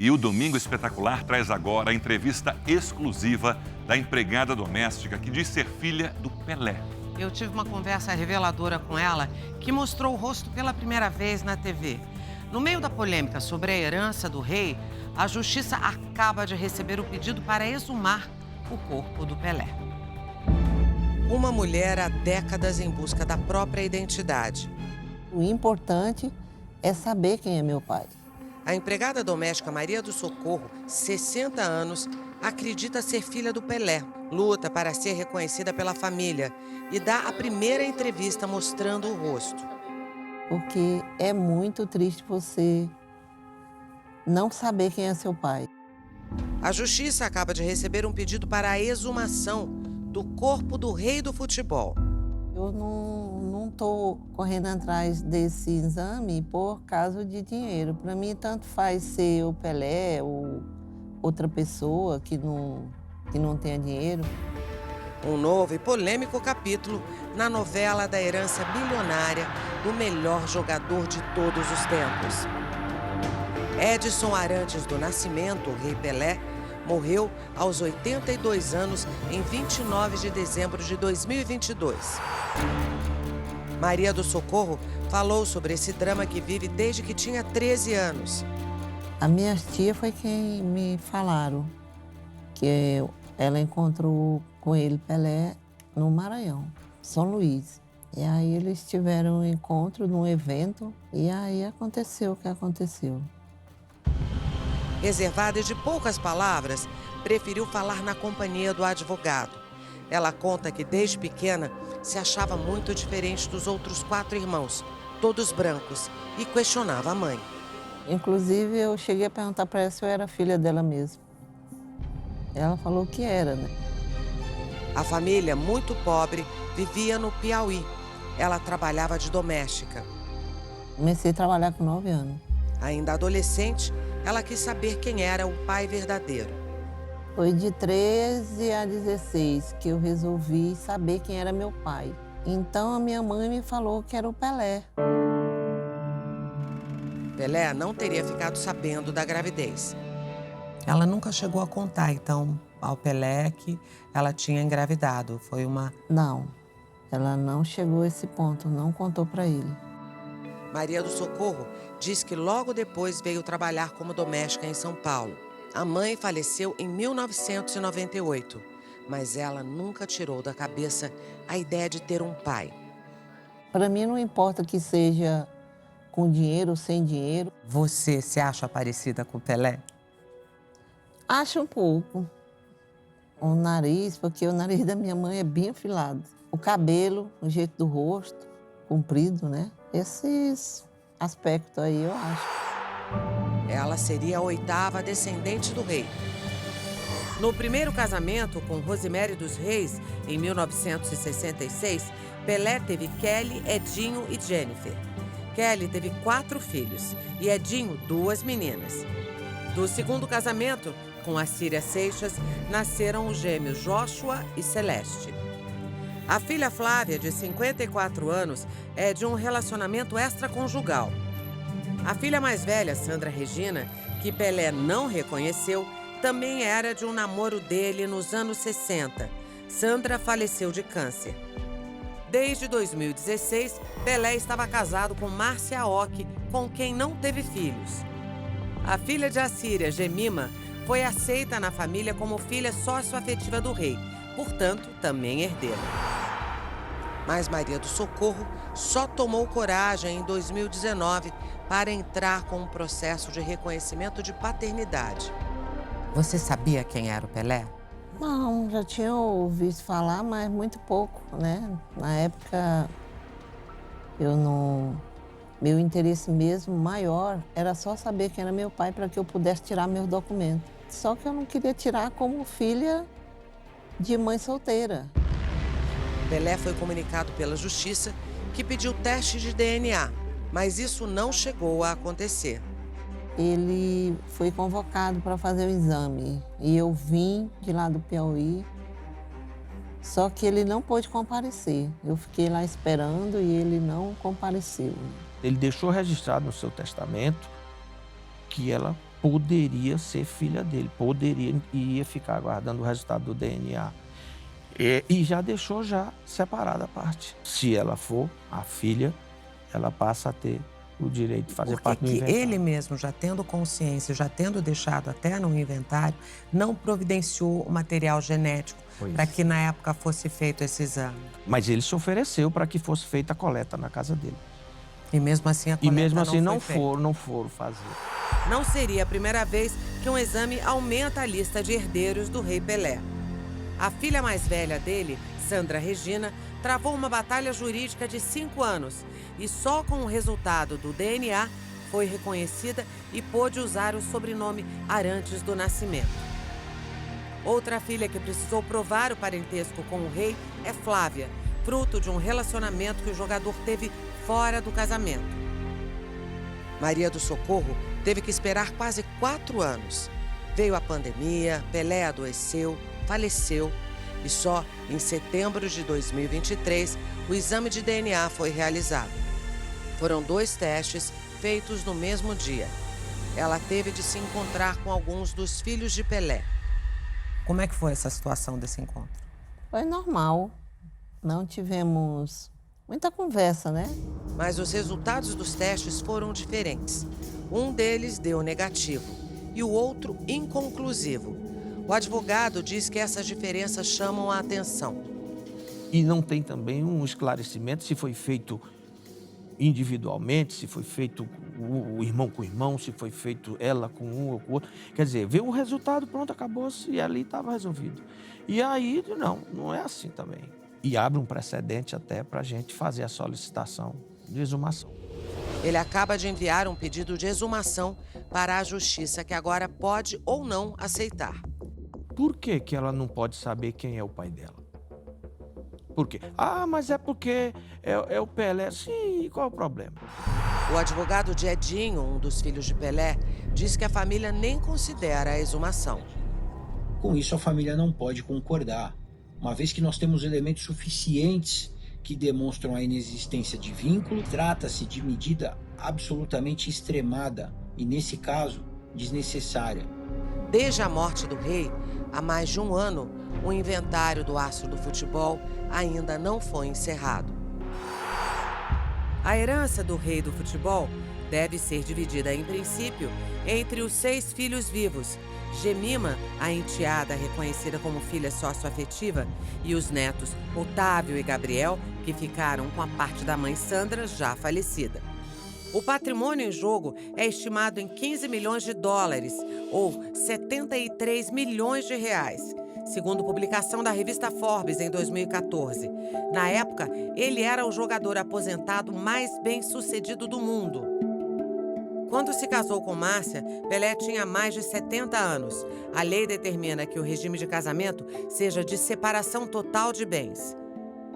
E o Domingo Espetacular traz agora a entrevista exclusiva da empregada doméstica que diz ser filha do Pelé. Eu tive uma conversa reveladora com ela que mostrou o rosto pela primeira vez na TV. No meio da polêmica sobre a herança do rei, a justiça acaba de receber o pedido para exumar o corpo do Pelé. Uma mulher há décadas em busca da própria identidade. O importante é saber quem é meu pai. A empregada doméstica Maria do Socorro, 60 anos, acredita ser filha do Pelé. Luta para ser reconhecida pela família e dá a primeira entrevista mostrando o rosto. Porque é muito triste você não saber quem é seu pai. A justiça acaba de receber um pedido para a exumação do corpo do rei do futebol. Eu não estou correndo atrás desse exame por causa de dinheiro. Para mim, tanto faz ser o Pelé ou outra pessoa que não tenha dinheiro. Um novo e polêmico capítulo na novela da herança bilionária do melhor jogador de todos os tempos. Edson Arantes do Nascimento, o Rei Pelé, morreu aos 82 anos em 29 de dezembro de 2022. Maria do Socorro falou sobre esse drama que vive desde que tinha 13 anos. A minha tia foi quem me falaram que ela encontrou com ele Pelé no Maranhão, São Luís. E aí eles tiveram um encontro num evento e aí aconteceu o que aconteceu. Reservada e de poucas palavras, preferiu falar na companhia do advogado. Ela conta que desde pequena se achava muito diferente dos outros 4 irmãos, todos brancos, e questionava a mãe. Inclusive eu cheguei a perguntar para ela se eu era filha dela mesmo. Ela falou que era, né? A família, muito pobre, vivia no Piauí. Ela trabalhava de doméstica. Comecei a trabalhar com 9 anos. Ainda adolescente, ela quis saber quem era o pai verdadeiro. Foi de 13 a 16 que eu resolvi saber quem era meu pai. Então a minha mãe me falou que era o Pelé. Pelé não teria ficado sabendo da gravidez. Ela nunca chegou a contar, então, ao Pelé que ela tinha engravidado. Foi uma... Não, ela não chegou a esse ponto, não contou para ele. Maria do Socorro diz que logo depois veio trabalhar como doméstica em São Paulo. A mãe faleceu em 1998, mas ela nunca tirou da cabeça a ideia de ter um pai. Para mim não importa que seja com dinheiro ou sem dinheiro. Você se acha parecida com o Pelé? Acho um pouco. O nariz, porque o nariz da minha mãe é bem afilado. O cabelo, o jeito do rosto, comprido, né? Esses aspectos aí eu acho. Ela seria a 8ª descendente do rei. No primeiro casamento com Rosemary dos Reis, em 1966, Pelé teve Kelly, Edinho e Jennifer. Kelly teve 4 filhos e Edinho 2 meninas. Do segundo casamento, com a Círia Seixas, nasceram os gêmeos Joshua e Celeste. A filha Flávia, de 54 anos, é de um relacionamento extraconjugal. A filha mais velha, Sandra Regina, que Pelé não reconheceu, também era de um namoro dele nos anos 60. Sandra faleceu de câncer. Desde 2016, Pelé estava casado com Márcia Ock, com quem não teve filhos. A filha de Assíria, Gemima, foi aceita na família como filha sócio-afetiva do rei, portanto, também herdeira. Mas Maria do Socorro só tomou coragem em 2019 para entrar com um processo de reconhecimento de paternidade. Você sabia quem era o Pelé? Não, já tinha ouvido falar, mas muito pouco, né? Na época, meu interesse mesmo maior era só saber quem era meu pai para que eu pudesse tirar meus documentos. Só que eu não queria tirar como filha de mãe solteira. Pelé foi comunicado pela justiça que pediu teste de DNA, mas isso não chegou a acontecer. Ele foi convocado para fazer o exame e eu vim de lá do Piauí, só que ele não pôde comparecer. Eu fiquei lá esperando e ele não compareceu. Ele deixou registrado no seu testamento que ela poderia ser filha dele, ia ficar aguardando o resultado do DNA. E já deixou separada a parte. Se ela for a filha, ela passa a ter o direito de fazer parte do inventário. Ele mesmo, já tendo consciência, já tendo deixado até no inventário, não providenciou o material genético para que na época fosse feito esse exame. Mas ele se ofereceu para que fosse feita a coleta na casa dele. E mesmo assim a coleta não foram fazer. Não seria a primeira vez que um exame aumenta a lista de herdeiros do rei Pelé. A filha mais velha dele, Sandra Regina, travou uma batalha jurídica de 5 anos e só com o resultado do DNA foi reconhecida e pôde usar o sobrenome Arantes do Nascimento. Outra filha que precisou provar o parentesco com o rei é Flávia, fruto de um relacionamento que o jogador teve fora do casamento. Maria do Socorro teve que esperar quase 4 anos. Veio a pandemia, Pelé adoeceu, faleceu e só em setembro de 2023 o exame de DNA foi realizado. Foram 2 testes feitos no mesmo dia. Ela teve de se encontrar com alguns dos filhos de Pelé. Como é que foi essa situação desse encontro? Foi normal. Não tivemos muita conversa, né? Mas os resultados dos testes foram diferentes. Um deles deu negativo e o outro inconclusivo. O advogado diz que essas diferenças chamam a atenção. E não tem também um esclarecimento se foi feito individualmente, se foi feito o irmão com o irmão, se foi feito ela com um ou com o outro. Quer dizer, veio o resultado, pronto, acabou-se e ali estava resolvido. E aí, não é assim também. E abre um precedente até para a gente fazer a solicitação de exumação. Ele acaba de enviar um pedido de exumação para a justiça, que agora pode ou não aceitar. Por que ela não pode saber quem é o pai dela? Por quê? Mas é porque é o Pelé. Sim, qual é o problema? O advogado de Edinho, um dos filhos de Pelé, diz que a família nem considera a exumação. Com isso, a família não pode concordar, uma vez que nós temos elementos suficientes que demonstram a inexistência de vínculo. Trata-se de medida absolutamente extremada e, nesse caso, desnecessária. Desde a morte do rei, há mais de 1 ano, o inventário do astro do futebol ainda não foi encerrado. A herança do rei do futebol deve ser dividida, em princípio, entre os 6 filhos vivos, Gemima, a enteada reconhecida como filha sócio-afetiva, e os netos Otávio e Gabriel, que ficaram com a parte da mãe Sandra, já falecida. O patrimônio em jogo é estimado em 15 milhões de dólares, ou 73 milhões de reais, segundo publicação da revista Forbes em 2014. Na época, ele era o jogador aposentado mais bem-sucedido do mundo. Quando se casou com Márcia, Pelé tinha mais de 70 anos. A lei determina que o regime de casamento seja de separação total de bens.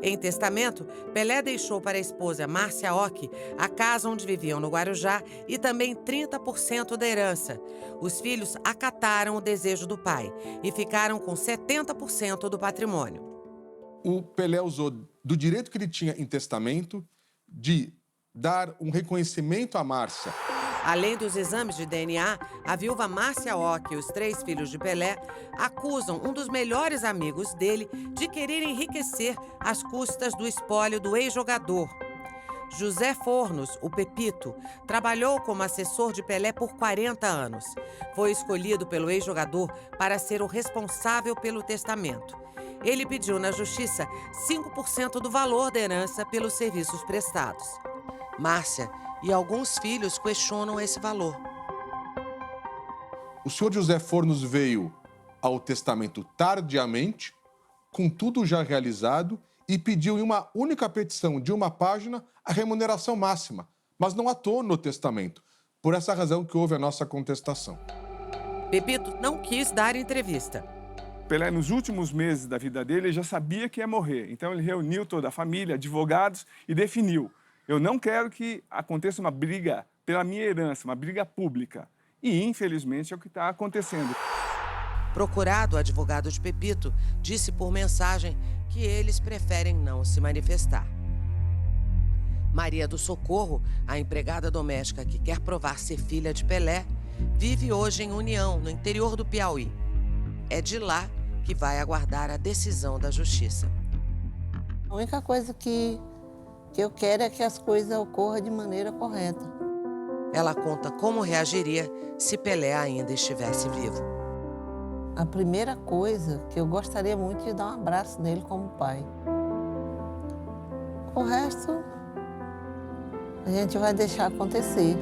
Em testamento, Pelé deixou para a esposa Márcia Ock a casa onde viviam no Guarujá e também 30% da herança. Os filhos acataram o desejo do pai e ficaram com 70% do patrimônio. O Pelé usou do direito que ele tinha em testamento de dar um reconhecimento à Márcia. Além dos exames de DNA, a viúva Márcia Ock e os 3 filhos de Pelé acusam um dos melhores amigos dele de querer enriquecer às custas do espólio do ex-jogador. José Fornos, o Pepito, trabalhou como assessor de Pelé por 40 anos. Foi escolhido pelo ex-jogador para ser o responsável pelo testamento. Ele pediu na justiça 5% do valor da herança pelos serviços prestados. Márcia e alguns filhos questionam esse valor. O senhor José Fornos veio ao testamento tardiamente, com tudo já realizado, e pediu em uma única petição de 1 página a remuneração máxima, mas não atuou no testamento. Por essa razão que houve a nossa contestação. Pepito não quis dar entrevista. Pelé, nos últimos meses da vida dele, ele já sabia que ia morrer. Então ele reuniu toda a família, advogados e definiu: eu não quero que aconteça uma briga pela minha herança, uma briga pública. E, infelizmente, é o que está acontecendo. Procurado, o advogado de Pepito disse por mensagem que eles preferem não se manifestar. Maria do Socorro, a empregada doméstica que quer provar ser filha de Pelé, vive hoje em União, no interior do Piauí. É de lá que vai aguardar a decisão da justiça. A única coisa que eu quero é que as coisas ocorram de maneira correta. Ela conta como reagiria se Pelé ainda estivesse vivo. A primeira coisa que eu gostaria muito de dar um abraço nele como pai. O resto a gente vai deixar acontecer.